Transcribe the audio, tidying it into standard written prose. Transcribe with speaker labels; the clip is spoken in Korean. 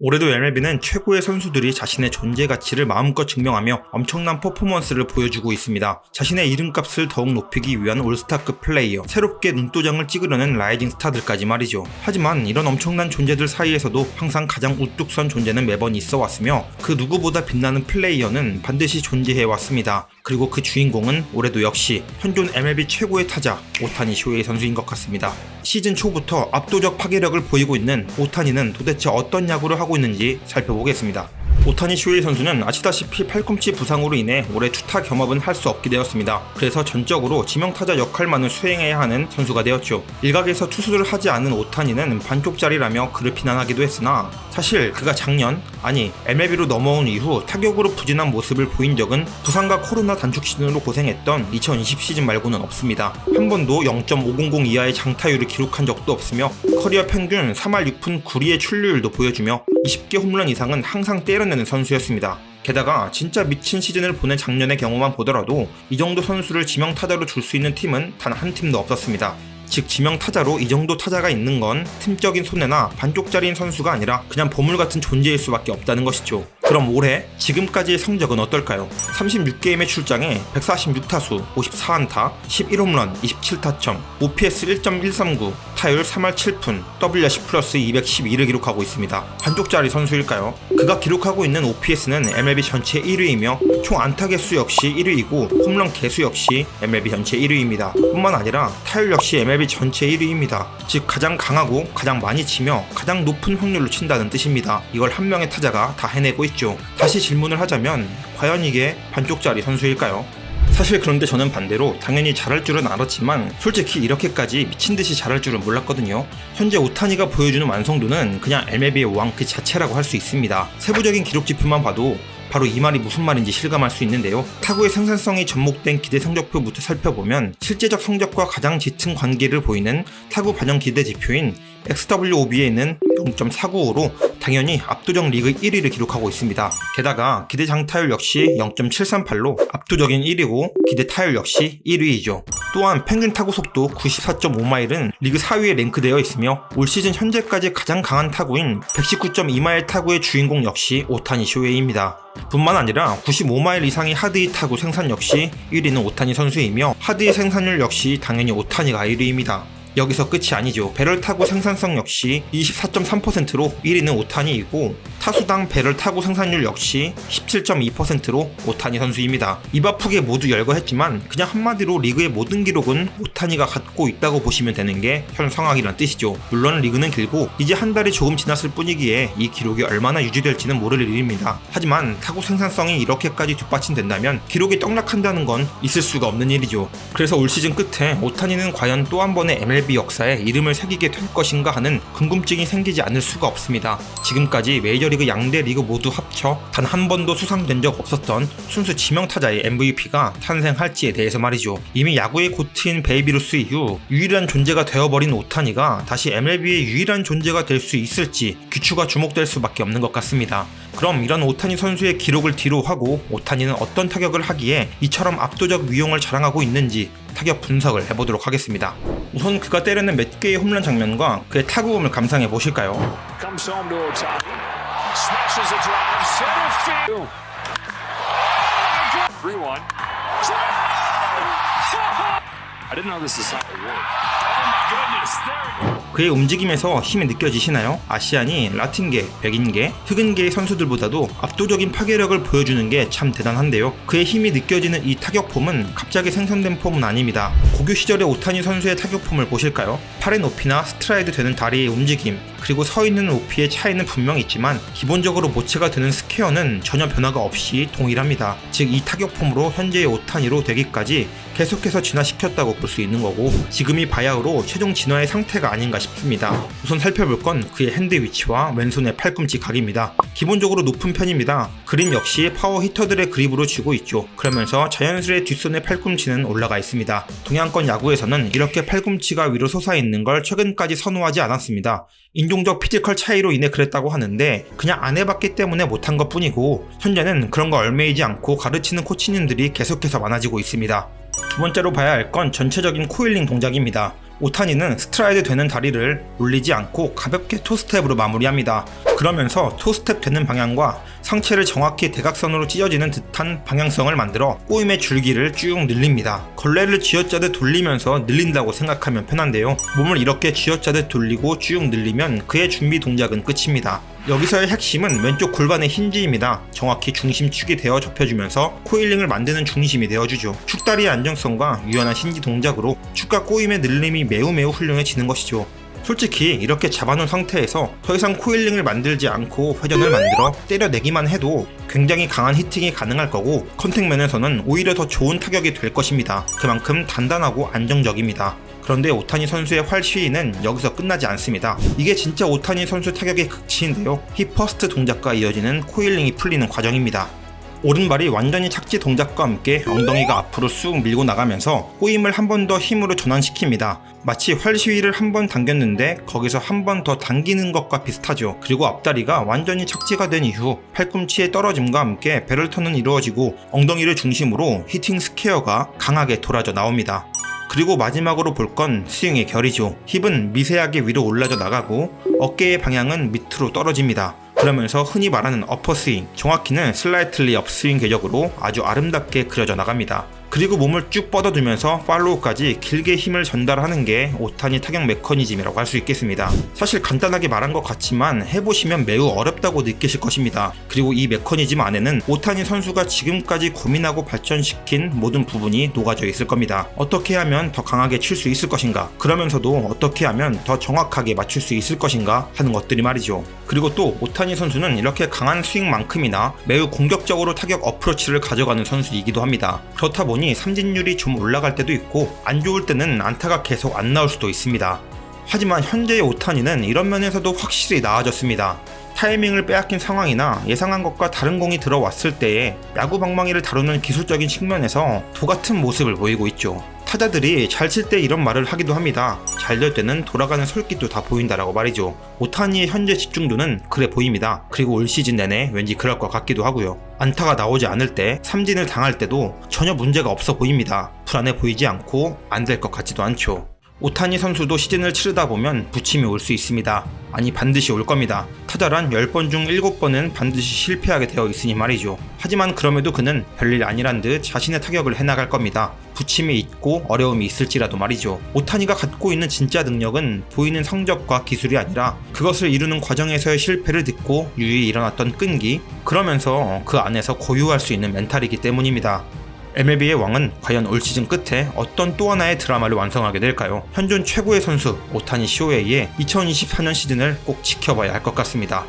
Speaker 1: 올해도 MLB는 최고의 선수들이 자신의 존재 가치를 마음껏 증명하며 엄청난 퍼포먼스를 보여주고 있습니다. 자신의 이름값을 더욱 높이기 위한 올스타급 플레이어, 새롭게 눈도장을 찍으려는 라이징 스타들까지 말이죠. 하지만 이런 엄청난 존재들 사이에서도 항상 가장 우뚝 선 존재는 매번 있어 왔으며 그 누구보다 빛나는 플레이어는 반드시 존재해 왔습니다. 그리고 그 주인공은 올해도 역시 현존 MLB 최고의 타자 오타니 쇼헤이 선수인 것 같습니다. 시즌 초부터 압도적 파괴력을 보이고 있는 오타니는 도대체 어떤 야구를 하고 있는지 살펴보겠습니다. 오타니 쇼헤이 선수는 아시다시피 팔꿈치 부상으로 인해 올해 투타 겸업은 할 수 없게 되었습니다. 그래서 전적으로 지명타자 역할만을 수행해야 하는 선수가 되었죠. 일각에서 투수를 하지 않은 오타니는 반쪽짜리라며 그를 비난하기도 했으나 사실 그가 작년, 아니 MLB로 넘어온 이후 타격으로 부진한 모습을 보인 적은 부상과 코로나 단축 시즌으로 고생했던 2020 시즌 말고는 없습니다. 한 번도 0.500 이하의 장타율을 기록한 적도 없으며 커리어 평균 3할 6푼 9리의 출루율도 보여주며 20개 홈런 이상은 항상 때려내는 선수였습니다. 게다가 진짜 미친 시즌을 보낸 작년의 경우만 보더라도 이 정도 선수를 지명타자로 줄 수 있는 팀은 단 한 팀도 없었습니다. 즉 지명타자로 이 정도 타자가 있는 건 팀적인 손해나 반쪽짜리인 선수가 아니라 그냥 보물 같은 존재일 수밖에 없다는 것이죠. 그럼 올해 지금까지의 성적은 어떨까요? 36게임의 출장에 146타수, 54안타, 11홈런, 27타점, OPS 1.139, 타율 3할 7푼, WRC 플러스 212를 기록하고 있습니다. 반쪽짜리 선수일까요? 그가 기록하고 있는 OPS는 MLB 전체 1위이며 총 안타 개수 역시 1위이고 홈런 개수 역시 MLB 전체 1위입니다. 뿐만 아니라 타율 역시 MLB 전체 1위입니다. 즉 가장 강하고 가장 많이 치며 가장 높은 확률로 친다는 뜻입니다. 이걸 한 명의 타자가 다 해내고 있죠. 다시 질문을 하자면 과연 이게 반쪽짜리 선수일까요? 사실 그런데 저는 반대로 당연히 잘할 줄은 알았지만 솔직히 이렇게까지 미친듯이 잘할 줄은 몰랐거든요. 현재 오타니가 보여주는 완성도는 그냥 MLB의 왕 그 자체라고 할 수 있습니다. 세부적인 기록 지표만 봐도 바로 이 말이 무슨 말인지 실감할 수 있는데요. 타구의 생산성이 접목된 기대 성적표부터 살펴보면 실제적 성적과 가장 짙은 관계를 보이는 타구 반영 기대 지표인 XWOB에는 0.495로 당연히 압도적 리그 1위를 기록하고 있습니다. 게다가 기대 장타율 역시 0.738로 압도적인 1위고 기대 타율 역시 1위이죠. 또한 평균 타구 속도 94.5마일은 리그 4위에 랭크되어 있으며 올 시즌 현재까지 가장 강한 타구인 119.2마일 타구의 주인공 역시 오타니 쇼헤이입니다. 뿐만 아니라 95마일 이상의 하드히 타구 생산 역시 1위는 오타니 선수이며 하드히 생산율 역시 당연히 오타니가 1위입니다. 여기서 끝이 아니죠. 배럴 타구 생산성 역시 24.3%로 1위는 오타니이고 타수당 배럴 타구 생산율 역시 17.2%로 오타니 선수입니다. 입 아프게 모두 열거했지만 그냥 한마디로 리그의 모든 기록은 오타니가 갖고 있다고 보시면 되는 게 현 상황이란 뜻이죠. 물론 리그는 길고 이제 한 달이 조금 지났을 뿐이기에 이 기록이 얼마나 유지될지는 모를 일입니다. 하지만 타구 생산성이 이렇게까지 뒷받침된다면 기록이 떡락한다는 건 있을 수가 없는 일이죠. 그래서 올 시즌 끝에 오타니는 과연 또 한 번의 MLB 역사에 이름을 새기게 될 것인가 하는 궁금증이 생기지 않을 수가 없습니다. 지금까지 메이저리그 양대 리그 모두 합쳐 단 한 번도 수상된 적 없었던 순수 지명타자의 MVP가 탄생할지에 대해서 말이죠. 이미 야구의 고트인 베이비루스 이후 유일한 존재가 되어버린 오타니가 다시 MLB의 유일한 존재가 될 수 있을지 귀추가 주목될 수밖에 없는 것 같습니다. 그럼 이런 오타니 선수의 기록을 뒤로 하고 오타니는 어떤 타격을 하기에 이처럼 압도적 위용을 자랑하고 있는지 타격 분석을 해보도록 하겠습니다. 우선 그가 때리는 몇 개의 홈런 장면과 그의 타구음을 감상해 보실까요? 그의 움직임에서 힘이 느껴지시나요? 아시안이 라틴계, 백인계, 흑인계의 선수들보다도 압도적인 파괴력을 보여주는 게 참 대단한데요. 그의 힘이 느껴지는 이 타격폼은 갑자기 생산된 폼은 아닙니다. 고교 시절의 오타니 선수의 타격폼을 보실까요? 팔의 높이나 스트라이드 되는 다리의 움직임, 그리고 서 있는 높이의 차이는 분명히 있지만 기본적으로 모체가 되는 스퀘어는 전혀 변화가 없이 동일합니다. 즉 이 타격폼으로 현재의 오타니로 되기까지 계속해서 진화시켰다고 볼 수 있는 거고 지금이 바야흐로 최종 진화의 상태가 아닌가 싶습니다. 우선 살펴볼 건 그의 핸드 위치와 왼손의 팔꿈치 각입니다. 기본적으로 높은 편입니다. 그립 역시 파워 히터들의 그립으로 쥐고 있죠. 그러면서 자연스레 뒷손의 팔꿈치는 올라가 있습니다. 동양권 야구에서는 이렇게 팔꿈치가 위로 솟아있는 걸 최근까지 선호하지 않았습니다. 인종적 피지컬 차이로 인해 그랬다고 하는데 그냥 안 해봤기 때문에 못한 것 뿐이고 현재는 그런 거 얼매이지 않고 가르치는 코치님들이 계속해서 많아지고 있습니다. 두 번째로 봐야 할 건 전체적인 코일링 동작입니다. 오타니는 스트라이드 되는 다리를 올리지 않고 가볍게 투스텝으로 마무리합니다. 그러면서 투스텝 되는 방향과 상체를 정확히 대각선으로 찢어지는 듯한 방향성을 만들어 꼬임의 줄기를 쭉 늘립니다. 걸레를 쥐어짜듯 돌리면서 늘린다고 생각하면 편한데요. 몸을 이렇게 쥐어짜듯 돌리고 쭉 늘리면 그의 준비 동작은 끝입니다. 여기서의 핵심은 왼쪽 골반의 힌지입니다. 정확히 중심축이 되어 접혀주면서 코일링을 만드는 중심이 되어주죠. 축다리의 안정성과 유연한 힌지 동작으로 축과 꼬임의 늘림이 매우 훌륭해지는 것이죠. 솔직히 이렇게 잡아놓은 상태에서 더 이상 코일링을 만들지 않고 회전을 만들어 때려내기만 해도 굉장히 강한 히팅이 가능할 거고, 컨택 면에서는 오히려 더 좋은 타격이 될 것입니다. 그만큼 단단하고 안정적입니다. 그런데 오타니 선수의 활시위는 여기서 끝나지 않습니다. 이게 진짜 오타니 선수 타격의 극치인데요. 힙 퍼스트 동작과 이어지는 코일링이 풀리는 과정입니다. 오른발이 완전히 착지 동작과 함께 엉덩이가 앞으로 쑥 밀고 나가면서 꼬임을 한 번 더 힘으로 전환시킵니다. 마치 활시위를 한 번 당겼는데 거기서 한 번 더 당기는 것과 비슷하죠. 그리고 앞다리가 완전히 착지가 된 이후 팔꿈치의 떨어짐과 함께 베럴턴은 이루어지고 엉덩이를 중심으로 히팅 스퀘어가 강하게 돌아져 나옵니다. 그리고 마지막으로 볼 건 스윙의 결이죠. 힙은 미세하게 위로 올라져 나가고 어깨의 방향은 밑으로 떨어집니다. 그러면서 흔히 말하는 어퍼스윙, 정확히는 슬라이틀리 업스윙 궤적으로 아주 아름답게 그려져 나갑니다. 그리고 몸을 쭉 뻗어두면서 팔로우까지 길게 힘을 전달하는 게 오타니 타격 메커니즘이라고 할 수 있겠습니다. 사실 간단하게 말한 것 같지만 해보시면 매우 어렵다고 느끼실 것입니다. 그리고 이 메커니즘 안에는 오타니 선수가 지금까지 고민하고 발전시킨 모든 부분이 녹아져 있을 겁니다. 어떻게 하면 더 강하게 칠 수 있을 것인가, 그러면서도 어떻게 하면 더 정확하게 맞출 수 있을 것인가 하는 것들이 말이죠. 그리고 또 오타니 선수는 이렇게 강한 스윙만큼이나 매우 공격적으로 타격 어프로치를 가져가는 선수이기도 합니다. 그렇다 보니 삼진율이 좀 올라갈 때도 있고 안 좋을 때는 안타가 계속 안 나올 수도 있습니다. 하지만 현재의 오타니는 이런 면에서도 확실히 나아졌습니다. 타이밍을 빼앗긴 상황이나 예상한 것과 다른 공이 들어왔을 때에 야구 방망이를 다루는 기술적인 측면에서 도같은 모습을 보이고 있죠. 타자들이 잘 칠 때 이런 말을 하기도 합니다. 잘 될 때는 돌아가는 솔깃도 다 보인다라고 말이죠. 오타니의 현재 집중도는 그래 보입니다. 그리고 올 시즌 내내 왠지 그럴 것 같기도 하고요. 안타가 나오지 않을 때, 삼진을 당할 때도 전혀 문제가 없어 보입니다. 불안해 보이지 않고 안 될 것 같지도 않죠. 오타니 선수도 시즌을 치르다 보면 부침이 올 수 있습니다. 아니, 반드시 올 겁니다. 타자란 10번 중 7번은 반드시 실패하게 되어 있으니 말이죠. 하지만 그럼에도 그는 별일 아니란 듯 자신의 타격을 해나갈 겁니다. 부침이 있고 어려움이 있을지라도 말이죠. 오타니가 갖고 있는 진짜 능력은 보이는 성적과 기술이 아니라 그것을 이루는 과정에서의 실패를 딛고 유유히 일어났던 끈기, 그러면서 그 안에서 고유할 수 있는 멘탈이기 때문입니다. MLB의 왕은 과연 올 시즌 끝에 어떤 또 하나의 드라마를 완성하게 될까요? 현존 최고의 선수 오타니 쇼헤이의 2024년 시즌을 꼭 지켜봐야 할 것 같습니다.